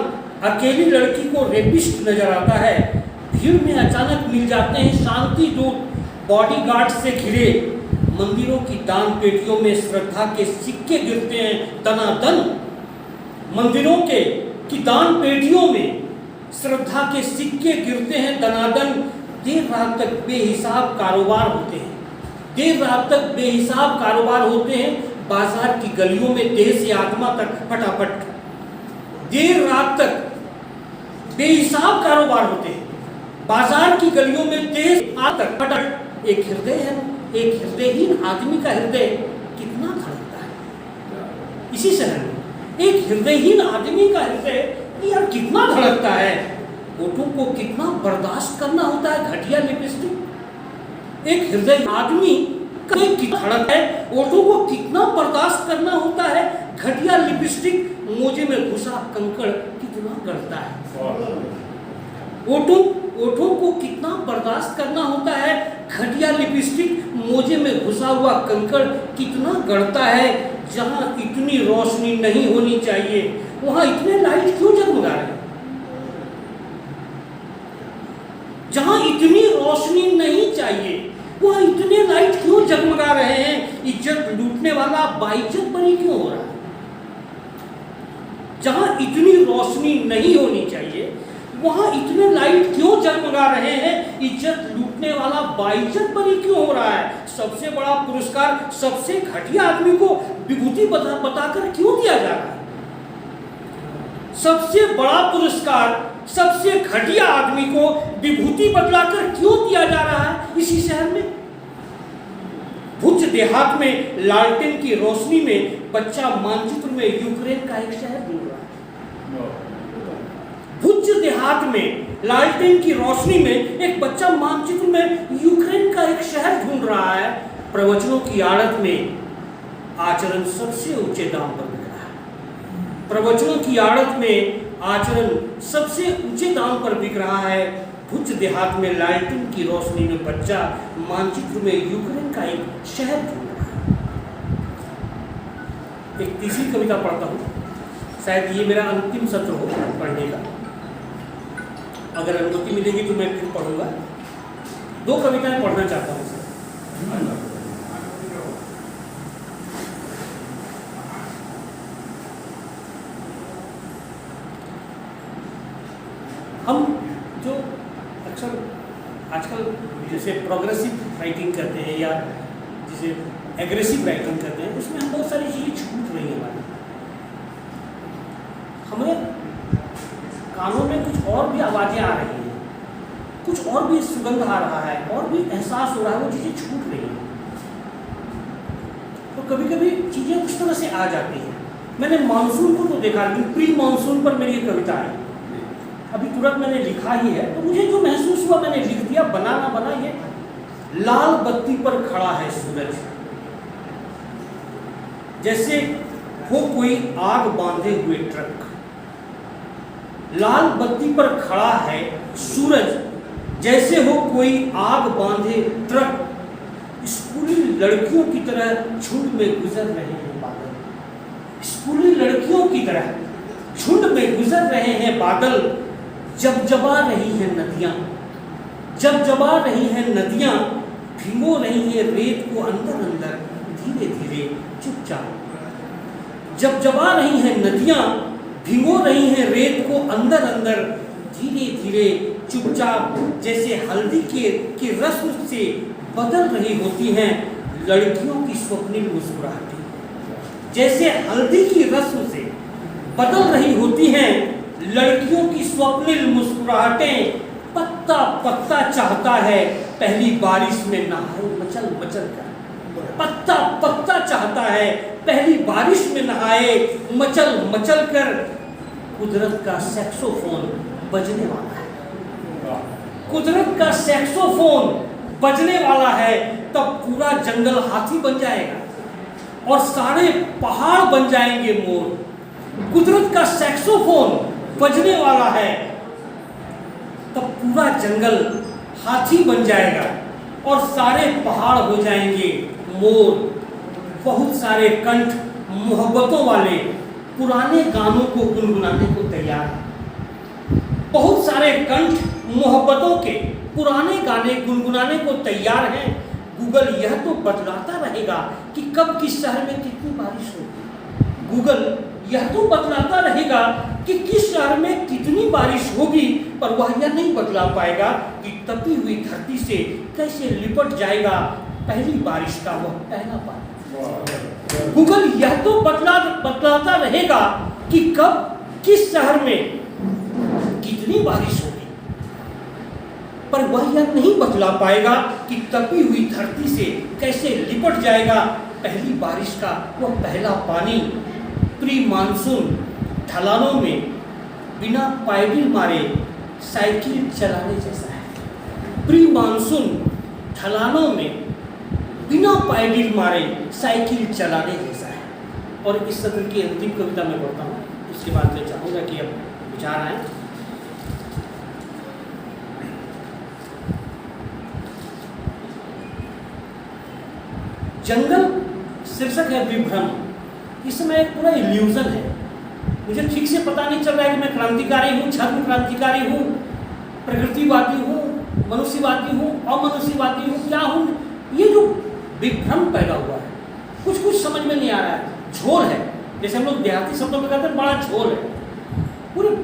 अकेली लड़की को रेपिस्ट नजर आता है। भीड़ में अचानक मिल जाते हैं शांति दूत बॉडीगार्ड से घिरे। मंदिरों की दान पेटियों में श्रद्धा के सिक्के गिरते हैं दनादन। मंदिरों की दान पेटियों में श्रद्धा के सिक्के गिरते हैं दनादन। देर रात तक बेहिसाब कारोबार होते हैं। देर रात तक बेहिसाब कारोबार होते हैं बाजार की गलियों में, देह से आत्मा तक फटाफट। देर रात तक बेहिसाब कारोबार होते हैं बाजार की गलियों में, देह से आत्मा तक फटाफट। एक हृदय है, एक हृदयहीन आदमी का हृदय कितना धड़कता है। इसी शहर में एक हृदयहीन आदमी का हृदय यार कितना धड़कता है। होठों को कितना बर्दाश्त करना होता है घटिया लिपस्टिक। एक हृदय आदमी का कितना धड़क है, होठों को कितना बर्दाश्त करना होता है घटिया लिपस्टिक। मोजे में घुसा कंकड़ कितना गड़ता है। होठों को कितना बर्दाश्त करना होता है घटिया लिपस्टिक। मोजे में घुसा हुआ कंकड़ कितना गड़ता है। जहां इतनी रोशनी नहीं होनी चाहिए वहां इतने लाइट क्यों जगमगा रहे हैं। जहां इतनी रोशनी नहीं चाहिए वहां इतने लाइट क्यों जगमगा रहे हैं। इज्जत लूटने वाला बाइज्जत बरी क्यों हो रहा है। जहां इतनी रोशनी नहीं होनी चाहिए वहां इतने लाइट क्यों जगमगा रहे हैं। इज्जत लूटने वाला बाइज्जत बरी क्यों हो रहा है। सबसे बड़ा पुरस्कार सबसे घटिया आदमी को विभूति बताकर क्यों दिया जा रहा है। सबसे बड़ा पुरस्कार सबसे घटिया आदमी को विभूति बदलाकर क्यों दिया जा रहा है इसी शहर में। भुज देहात में लालटेन की रोशनी में बच्चा मानचित्र में यूक्रेन का एक शहर ढूंढ रहा है। भुज देहात में लालटेन की रोशनी में एक बच्चा मानचित्र में यूक्रेन का एक शहर ढूंढ रहा है। प्रवचनों की आड़त में आचरण सबसे ऊंचे दाम पर बिक रहा है। प्रवचनों की आड़त में आचरण सबसे ऊंचे दाम पर बिक रहा है। भुज देहात में लालटेन की रोशनी में बच्चा मानचित्र में यूक्रेन का एक शहर ढूंढ रहा है। एक तीसरी कविता पढ़ता हूँ, शायद ये मेरा अंतिम सत्र हो पढ़ने का। अगर अनुमति मिलेगी तो मैं फिर पढ़ूंगा। दो कविताएं पढ़ना चाहता हूँ सर। हम जो अक्सर आजकल जैसे प्रोग्रेसिव राइटिंग करते हैं या जिसे एग्रेसिव राइटिंग करते हैं, उसमें हम बहुत सारी चीज़ें छूट रही हैं हमारी। हमें कानों में कुछ और भी आवाज़ें आ रही हैं, कुछ और भी सुगंध आ रहा है, और भी एहसास हो रहा है, वो चीज़ें छूट रही हैं। तो कभी कभी चीज़ें उस तरह से आ जाती हैं। मैंने मानसून को तो देखा, लेकिन प्री मानसून पर मेरी ये कविता है, अभी तुरंत मैंने लिखा ही है, तो मुझे जो महसूस हुआ मैंने लिख दिया। बना ना बना, ये लाल बत्ती पर खड़ा है सूरज, जैसे हो कोई आग बांधे हुए ट्रक। लाल बत्ती पर खड़ा है सूरज, जैसे हो कोई आग बांधे ट्रक। स्कूली लड़कियों की तरह झुंड में गुजर रहे हैं बादल। स्कूली लड़कियों की तरह झुंड में गुजर रहे हैं बादल। जब जबा रही हैं नदियां, जब जबा रही हैं नदियां, भिगो रही हैं रेत को अंदर अंदर धीरे धीरे चुपचाप। जब जबा रही हैं नदियाँ भिगो रही हैं रेत को अंदर अंदर धीरे धीरे चुपचाप, जैसे हल्दी के रस्म से बदल रही होती हैं लड़कियों की स्वप्निल मुस्कुराहटें, जैसे हल्दी की रस्म से बदल रही होती हैं लड़कियों की स्वप्निल मुस्कुराहटें। पत्ता पत्ता चाहता है पहली बारिश में नहाए मचल मचल कर, पत्ता पत्ता चाहता है पहली बारिश में नहाए मचल मचल कर। कुदरत का सैक्सोफोन बजने वाला है, कुदरत का सैक्सोफोन बजने वाला है, तब पूरा जंगल हाथी बन जाएगा और सारे पहाड़ बन जाएंगे मोर। कुदरत का सैक्सोफोन बजने वाला है, तब पूरा जंगल हाथी बन जाएगा और सारे पहाड़ हो जाएंगे मोर। बहुत सारे कंठ मोहब्बतों वाले पुराने गानों को गुनगुनाने को तैयार हैं, बहुत सारे कंठ मोहब्बतों के पुराने गाने गुनगुनाने को तैयार हैं। गूगल यह तो बतलाता रहेगा कि कब किस शहर में कितनी बारिश होगी, गूगल यह तो बतलाता रहेगा कि किस शहर में कितनी बारिश होगी, पर वह यह नहीं बतला पाएगा कि तपी हुई धरती से कैसे लिपट जाएगा पहली बारिश का वह पहला पानी। गूगल यह तो बतलाता रहेगा कि कब किस शहर में कितनी बारिश होगी, पर वह यह नहीं बतला पाएगा कि तपी हुई धरती से कैसे लिपट जाएगा पहली बारिश का वह पहला पानी। प्री मानसून ढलानों में बिना पैडल मारे साइकिल चलाने जैसा है, प्री मानसून ढलानों में बिना पैडल मारे साइकिल चलाने जैसा है। और इस सत्र की अंतिम कविता मैं पढ़ता हूँ, उसके बाद मैं चाहूँगा कि अब विचार आए। जंगल शीर्षक है विभ्रम। इसमें एक पूरा इल्यूजन है, मुझे ठीक से पता नहीं चल रहा है कि मैं क्रांतिकारी हूँ, छद्म क्रांतिकारी हूँ, प्रकृतिवादी हूँ, मनुष्यवादी हूँ, अमनुष्यवादी हूँ, क्या हूँ। ये जो विभ्रम पैदा हुआ है कुछ कुछ समझ में नहीं आ रहा है, झोल है, जैसे हम लोग देहाती शब्दों में कहते हैं बड़ा झोल है, पूरे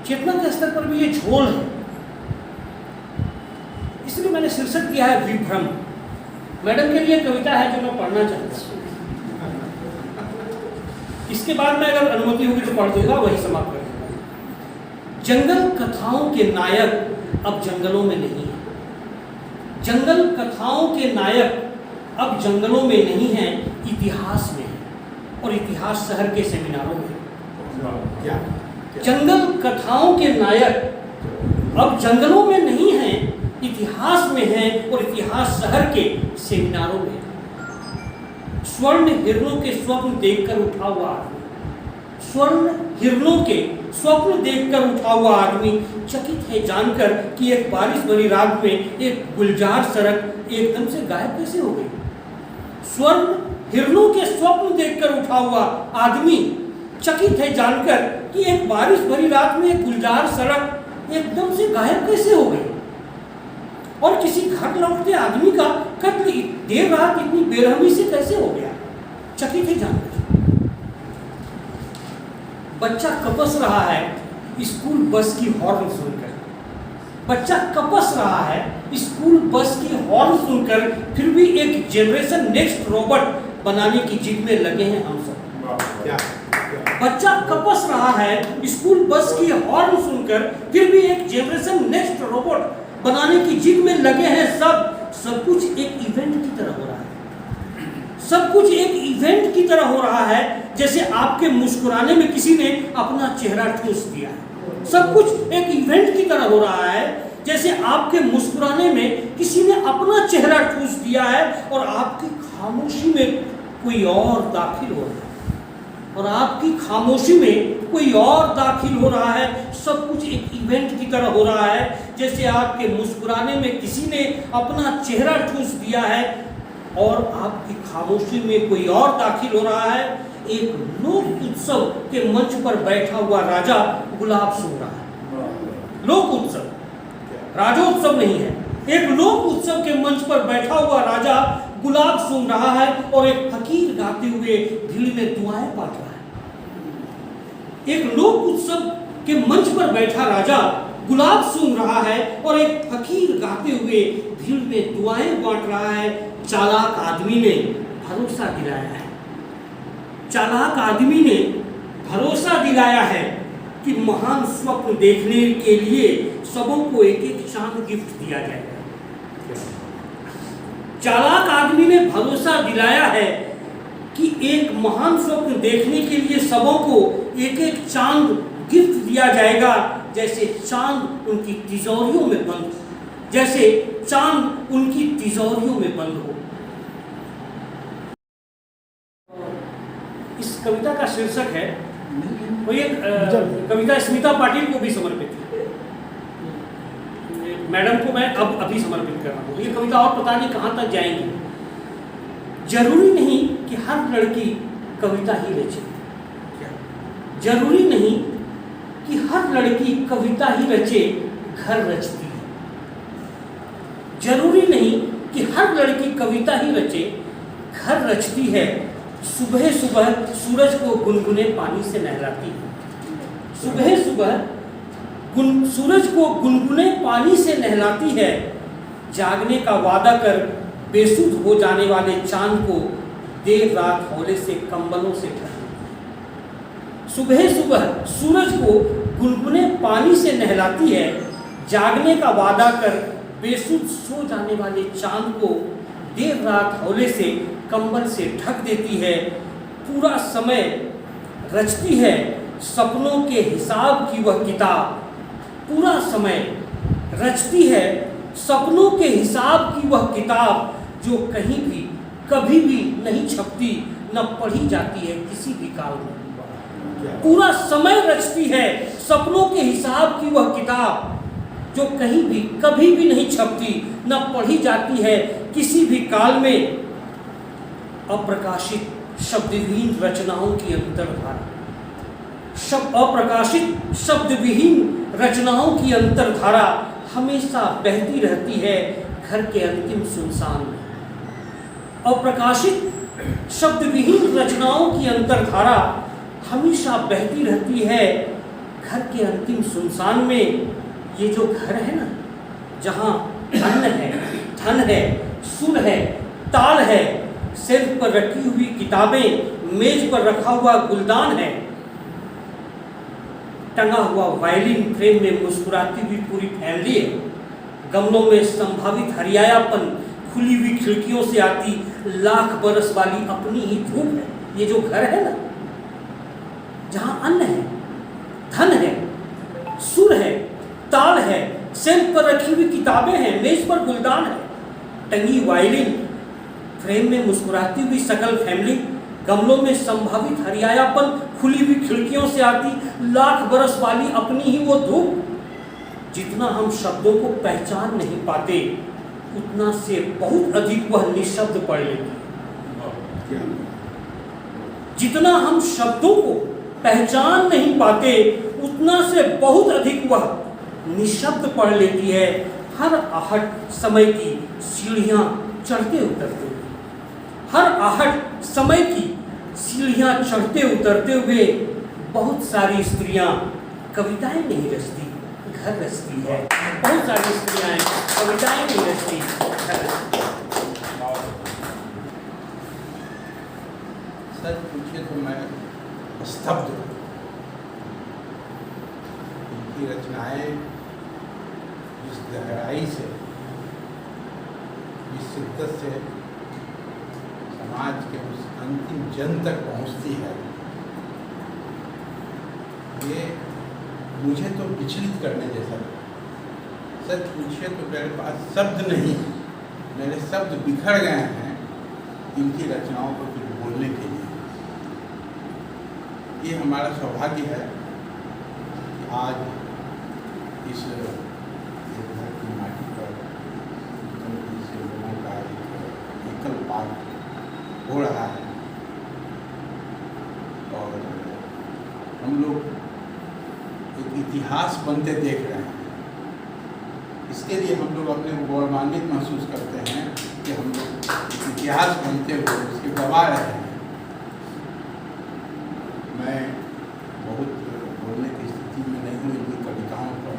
चेतना के स्तर पर भी ये झोल है। इसलिए मैंने शीर्षक दिया है विभ्रम। मैडम के लिए कविता है जो मैं पढ़ना चाहता हूँ, इसके बाद मैं अगर अनुमति होगी तो पढ़ दूंगा, वही समाप्त कर दूंगा। जंगल कथाओं के नायक अब जंगलों में नहीं है, जंगल कथाओं के नायक अब जंगलों में नहीं है, इतिहास में है और इतिहास शहर के सेमिनारों में। क्या जंगल कथाओं के नायक अब जंगलों में नहीं है, इतिहास में है और इतिहास शहर के सेमिनारों में। स्वर्ण हिरणों के स्वप्न देखकर उठा हुआ आदमी, स्वर्ण हिरणों के स्वप्न देखकर उठा हुआ आदमी चकित है जानकर कि एक बारिश भरी रात में एक गुलजार सड़क एकदम से गायब कैसे हो गई। स्वर्ण हिरणों के स्वप्न देखकर उठा हुआ आदमी चकित है जानकर कि एक बारिश भरी रात में एक गुलजार सड़क एकदम से गायब कैसे हो गई। और किसी घर लौटते आदमी का कत्ल देर रात इतनी बेरहमी से कैसे हो गया, चकित है जानकर। बच्चा कपस रहा है स्कूल बस की हॉर्न सुनकर, बच्चा कपस रहा है स्कूल बस की हॉर्न सुनकर, फिर भी एक जनरेशन नेक्स्ट रोबोट बनाने की जिद में लगे हैं हम सब। बच्चा कपस रहा है स्कूल बस की हॉर्न सुनकर, फिर भी एक जनरेशन नेक्स्ट रोबोट बनाने की जिद में लगे हैं सब। सब कुछ एक इवेंट की तरह हो रहा है, सब कुछ एक इवेंट की तरह हो रहा है, जैसे आपके मुस्कुराने में किसी ने अपना चेहरा ठूस दिया है। सब कुछ एक इवेंट की तरह हो रहा है, जैसे आपके मुस्कुराने में किसी ने अपना चेहरा ठूस दिया है और आपकी खामोशी में कोई और दाखिल हो रहा है, और आपकी खामोशी में कोई और दाखिल हो रहा है। सब कुछ एक इवेंट की तरह हो रहा है, जैसे आपके मुस्कुराने में किसी ने अपना चेहरा ठूस दिया है और आपकी खामोशी में कोई और दाखिल हो रहा है। एक लोक उत्सव के मंच पर बैठा हुआ राजा गुलाब सूंघ रहा है। लोक उत्सव, राजोत्सव नहीं है, एक लोक उत्सव के मंच पर बैठा हुआ राजा गुलाब सूंघ रहा है और एक फकीर गाते हुए भीड़ में दुआएं बांट रहा है। एक लोक उत्सव के मंच पर बैठा राजा गुलाब सूंघ रहा है और एक फकीर गाते हुए भीड़ में दुआएं बांट रहा है। चालाक आदमी ने भरोसा दिलाया है, चालाक आदमी ने भरोसा दिलाया है कि महान स्वप्न देखने के लिए सबों को एक एक चांद गिफ्ट दिया जाएगा। चालाक आदमी ने भरोसा दिलाया है कि एक महान स्वप्न देखने के लिए सबों को एक एक चांद गिफ्ट दिया जाएगा। जैसे चांद उनकी तिजोरियों में बंद, जैसे चांद उनकी तिजोरियों में बंद हो। इस कविता का शीर्षक है, वो एक कविता स्मिता पाटिल को भी समर्पित है। मैडम को मैं अब अभी समर्पित कर रहा हूँ। ये कविता और पता नहीं कहाँ तक जाएंगी। जरूरी नहीं कि हर लड़की कविता ही रचे, जरूरी नहीं कि हर लड़की कविता ही रचे, घर रचती है। जरूरी नहीं कि हर लड़की कविता ही रचे, घर रचती है। सुबह सुबह सूरज को गुनगुने पानी से नहलाती है। सुबह सुबह सूरज को गुनगुने पानी से नहलाती है। जागने का वादा कर बेसुध हो जाने वाले चांद को देर रात हौले से कंबलों से ढकती है। सुबह सुबह सूरज को गुनगुने पानी से नहलाती है। जागने का वादा कर बेसुध सो जाने वाले चांद को देर रात हौले से कंबल से ढक देती है। पूरा समय रचती है सपनों के हिसाब की वह किताब। पूरा समय रचती है सपनों के हिसाब की वह किताब, जो कहीं भी कभी भी नहीं छपती, न पढ़ी जाती है किसी भी काल में। पूरा समय रचती है सपनों के हिसाब की वह किताब, जो कहीं भी कभी भी नहीं छपती, न पढ़ी जाती है किसी भी काल में। अप्रकाशित शब्दविहीन रचनाओं की अंतर्धारा, अप्रकाशित शब्दविहीन रचनाओं की अंतर्धारा हमेशा बहती रहती है घर के अंतिम सुनसान में। अप्रकाशित शब्दविहीन रचनाओं की अंतर्धारा हमेशा बहती रहती है घर के अंतिम सुनसान में। ये जो घर है ना, जहाँ अन्न है, धन है, सुर है, ताल है, सेल्फ पर रखी हुई किताबें, मेज पर रखा हुआ गुलदान है, टंगा हुआ वायलिन, फ्रेम में मुस्कुराती हुई पूरी फैमिली है, गमलों में संभावित हरियायापन, खुली हुई खिड़कियों से आती लाख बरस वाली अपनी ही धूप है। ये जो घर है ना, जहाँ अन्न है, धन है, सुर है, ताल है, सेल्फ पर रखी हुई किताबें हैं, मेज पर गुलदान है, टंगी वायलिन, फ्रेम में मुस्कुराती हुई सकल फैमिली, गमलों में संभावित हरियायापन, खुली हुई खिड़कियों से आती लाख बरस वाली अपनी ही वो धूप। जितना हम शब्दों को पहचान नहीं पाते, उतना से बहुत अधिक वह निशब्द पढ़ लेती है। जितना हम शब्दों को पहचान नहीं पाते, उतना से बहुत अधिक वह निशब्द पढ़ लेती है। हर आहट समय की सीढ़ियां चढ़ते उतरते हुए, हर आहट समय की सीढ़ियां चढ़ते उतरते हुए बहुत सारी स्त्रियां कविताएं नहीं रचती, घर रचती है। बहुत सारी स्त्रियां कविताएं नहीं रचती, घर रचती है। सच पूछे तो मैं स्तब्ध हूँ। इनकी रचनाएं जिस गहराई से, जिस शिद्दत से समाज के उस अंतिम जन तक पहुँचती है, ये मुझे तो विचलित करने जैसा लगता है। सच पूछिए तो मेरे पास शब्द नहीं, मेरे शब्द बिखर गए हैं इनकी रचनाओं को कुछ बोलने के लिए। ये हमारा सौभाग्य है कि आज इस घर की माटी पर से लोगों का एकल पाठ हो रहा है और हम लोग एक इतिहास बनते देख रहे हैं। इसके लिए हम लोग अपने को गौरवान्वित महसूस करते हैं कि हम लोग इतिहास बनते हुए उसके गवाह रहे हैं। मैं बहुत बोलने की स्थिति में नहीं हूँ इनकी कविताओं पर।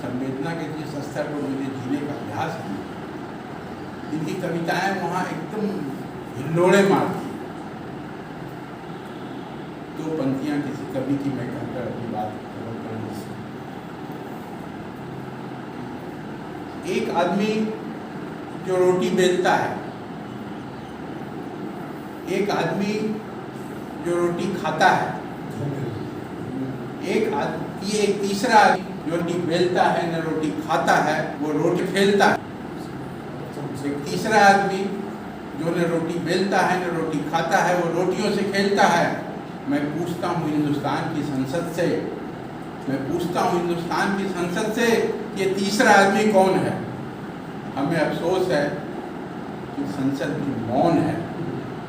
संवेदना के जिस स्तर पर मुझे जीने का अभ्यास है, इनकी कविताएं वहाँ एकदम हिल्लोड़े मारती। दो पंक्तियाँ किसी कवि की मैं कहकर अपनी बात खत्म करूँगी। एक आदमी जो रोटी बेलता है, एक आदमी जो रोटी खाता है, एक तीसरा आदमी जो रोटी बेलता है न रोटी खाता है, वो रोटी खेलता है। एक तीसरा आदमी जो न रोटी बेलता है न रोटी खाता है, वो रोटियों से खेलता है। मैं पूछता हूँ हिंदुस्तान की संसद से, ये तीसरा आदमी कौन है? हमें अफसोस है कि संसद भी मौन है,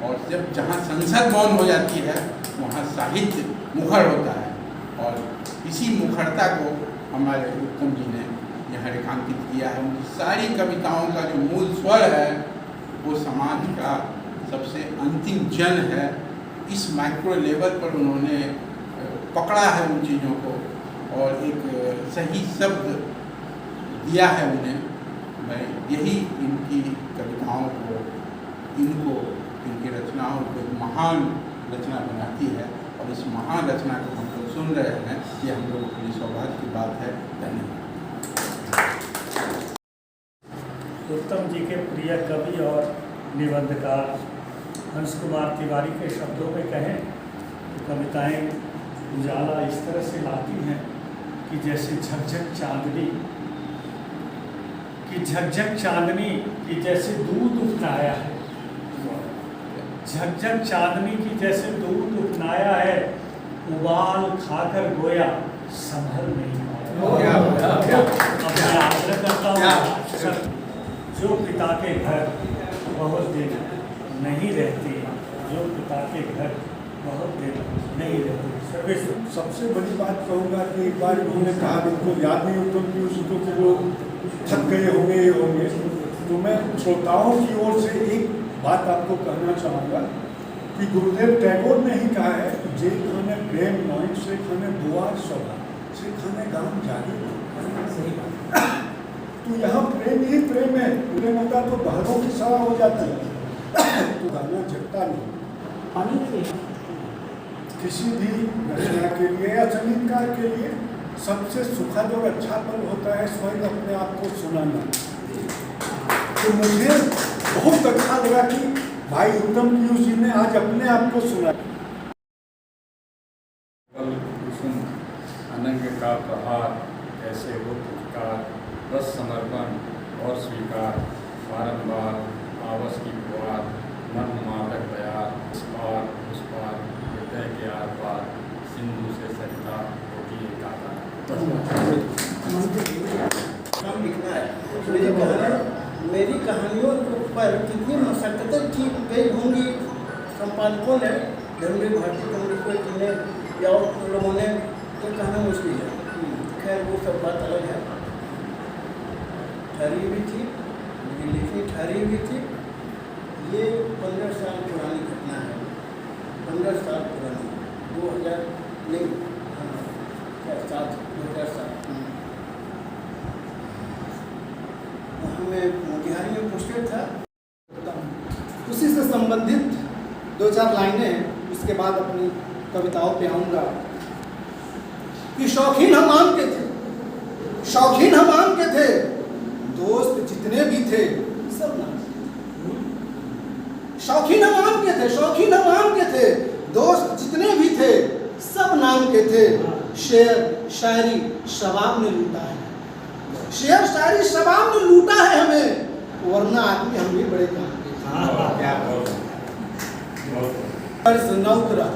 और जब जहाँ संसद मौन हो जाती है वहाँ साहित्य मुखर होता है। और इसी मुखरता को हमारे उत्तम जी ने यहाँ रेखांकित किया है। उनकी सारी कविताओं का जो मूल स्वर है वो समाज का सबसे अंतिम जन है। इस माइक्रो लेवल पर उन्होंने पकड़ा है उन चीज़ों को और एक सही शब्द दिया है उन्हें। मैं यही इनकी कविताओं को, इनकी रचनाओं को एक महान रचना बनाती है, और इस महान रचना को हम लोग सुन रहे हैं। ये हम लोगों के लिए सौभाग्य की बात है। धन्यवाद। उत्तम जी के प्रिय कवि और निबंधकार हंस कुमार तिवारी के शब्दों में कहें तो कविताएं उजाला इस तरह से लाती हैं कि जैसे झकझक चांदनी की जैसे दूध उपनाया है, झकझक चांदनी की जैसे दूध उपनाया है, उबाल खाकर गोया संभल नहीं पाया। अब मैं आग्रह करता हूँ, जो पिता के घर बहुत दिन नहीं रहती, जो पिता के घर बहुत दिन नहीं रहती। सबसे बड़ी बात कहूँगा कि एक बार उन्होंने कहा, इनको याद नहीं उत्तम की उसको कि वो थक गए होंगे, तो मैं श्रोताओं की ओर से एक बात आपको कहना चाहूँगा कि गुरुदेव टैगोर ने ही कहा है, जे खाने प्रेम नॉइट से खाने दुआर सभा से खाने गाँव जागे। सही बात। तो यहाँ प्रेम ही प्रेम है। प्रेम होता तो बहरों की सभा हो जाती है, तो गाना जगता नहीं। पानी नहीं। किसी भी रचना के लिए या संगीतकार के लिए सबसे सुखद और अच्छा पल होता है स्वयं अपने आप को सुनाना। तो मुझे बहुत अच्छा लगा कि भाई उत्तम पीयूष जी ने आज अपने आप को सुना। अनंग का प्रहार कैसे हो पुकार, बस समर्पण और स्वीकार, बारंबार आवस की पुकार, मन मादक बयार, इस पार उस पार हृदय के आर पार, सिंधु से सरिता होती एकाकार। कम लिखना है। मेरी कहानियों पर कितनी मशक्क़तें की गई होंगी संपादकों ने, धर्मवीर भारती कांग्रेस को जिन्हें या लोगों ने, तो कहना मुश्किल है। खैर वो सब बात अलग है। ठहरी हुई थी, लिखनी ठहरी हुई थी। ये 15 साल पुरानी घटना है, 15 साल पुरानी, 2000 नहीं, 2007। वहाँ मैं मोतिहारी में पोस्टेड था। उसी से संबंधित 2-4 लाइनें, उसके बाद अपनी कविताओं पे आऊँगा। कि शौकीन हम आम के थे, दोस्त जितने भी थे सब नाम। शौकीन हम आम के थे, दोस्त जितने भी थे सब नाम के थे। शेर शायरी शबाब ने लूटा है, शेर शायरी शबाब ने लूटा है हमें, वरना आदमी हम भी बड़े काम के तर्ज न उतरा,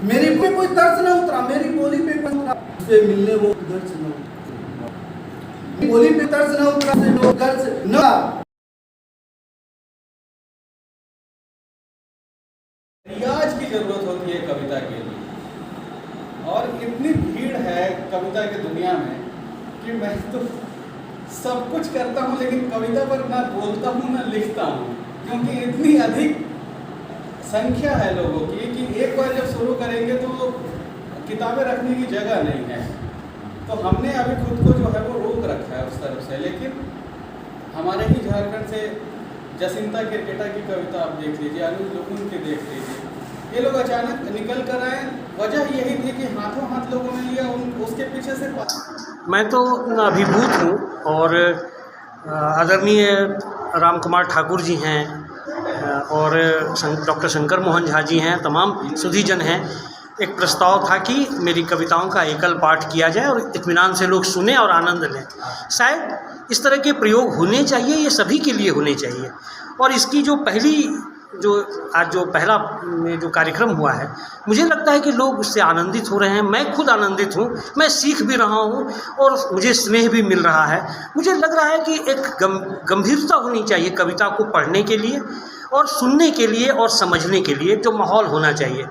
मेरी पे कोई तर्ज न उतरा, मेरी बोली पे कोई उसे मिलने वो दर्ज न उतरा, बोली पे तर्ज न उतरा, से लोग दर्ज न। रियाज की जरूरत होती है कविता के लिए, और इतनी भीड़ है कविता की दुनिया में कि मैं तो सब कुछ करता हूँ लेकिन कविता पर ना बोलता हूँ ना लिखता हूँ, क्योंकि इतनी अधिक संख्या है लोगों की कि एक बार जब शुरू करेंगे तो किताबें रखने की जगह नहीं है। तो हमने अभी खुद को जो है वो रोक रखा है उस तरफ से। लेकिन हमारे ही झारखंड से जसिंता केरकेटा की कविता आप देख लीजिए, अनुज लुकुन की देख लीजिए, ये लोग अचानक निकल कर आए। वजह यही थी कि हाथों हाथ लोगों ने लिया, उसके पीछे से मैं तो अभिभूत हूँ। और आदरणीय राम कुमार ठाकुर जी हैं और डॉक्टर शंकर मोहन झा जी हैं, तमाम सुधीजन हैं। एक प्रस्ताव था कि मेरी कविताओं का एकल पाठ किया जाए और इत्मीनान से लोग सुने और आनंद लें। शायद इस तरह के प्रयोग होने चाहिए, ये सभी के लिए होने चाहिए। और इसकी जो आज जो पहला जो कार्यक्रम हुआ है, मुझे लगता है कि लोग उससे आनंदित हो रहे हैं। मैं खुद आनंदित हूँ, मैं सीख भी रहा हूँ और मुझे स्नेह भी मिल रहा है। मुझे लग रहा है कि एक गंभीरता होनी चाहिए कविता को पढ़ने के लिए और सुनने के लिए और समझने के लिए, जो माहौल होना चाहिए।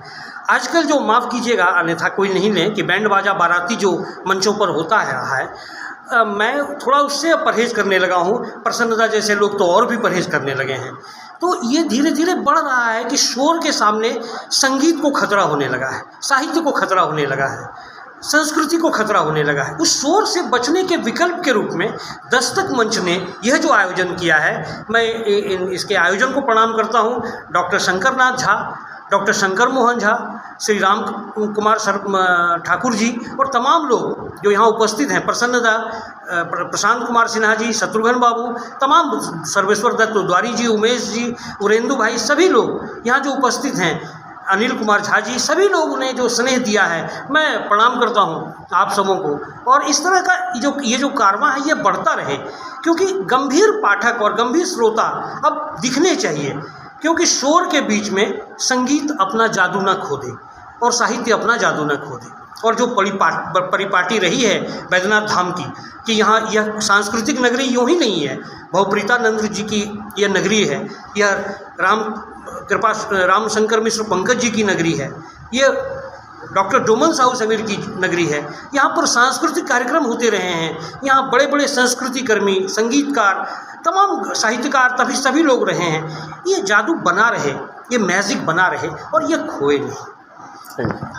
आजकल जो, माफ़ कीजिएगा अन्यथा कोई नहीं लें, कि बैंड बाजा बाराती जो मंचों पर होता है, मैं थोड़ा उससे परहेज़ करने लगा हूँ। प्रसन्नता जैसे लोग तो और भी परहेज़ करने लगे हैं। तो ये धीरे धीरे बढ़ रहा है कि शोर के सामने संगीत को खतरा होने लगा है, साहित्य को खतरा होने लगा है, संस्कृति को खतरा होने लगा है। उस शोर से बचने के विकल्प के रूप में दस्तक मंच ने यह जो आयोजन किया है, मैं इसके आयोजन को प्रणाम करता हूँ। डॉक्टर शंकरनाथ झा, डॉक्टर शंकर मोहन झा, श्री राम कुमार ठाकुर जी और तमाम लोग जो यहाँ उपस्थित हैं, प्रसन्नदा, प्रशांत कुमार सिन्हा जी, शत्रुघ्न बाबू, तमाम, सर्वेश्वर दत्त द्वारी जी, उमेश जी, उरेंदु भाई, सभी लोग यहाँ जो उपस्थित हैं, अनिल कुमार झा जी, सभी लोगों ने जो स्नेह दिया है, मैं प्रणाम करता हूँ आप सबों को। और इस तरह का ये जो कारवां है, ये बढ़ता रहे, क्योंकि गंभीर पाठक और गंभीर श्रोता अब दिखने चाहिए। क्योंकि शोर के बीच में संगीत अपना जादू न खो दे और साहित्य अपना जादू न खो दे। और जो परिपाटी रही है बैद्यनाथ धाम की, कि यहाँ यह सांस्कृतिक नगरी यूँ ही नहीं है, भवप्रीतानंद जी की यह नगरी है, यह राम शंकर मिश्र पंकज जी की नगरी है, यह डॉक्टर डोमन साहू समीर की नगरी है। यहाँ पर सांस्कृतिक कार्यक्रम होते रहे हैं, यहाँ बड़े बड़े संस्कृति कर्मी, संगीतकार, तमाम साहित्यकार, सभी लोग रहे हैं। ये जादू बना रहे, ये मैजिक बना रहे और ये खोए नहीं।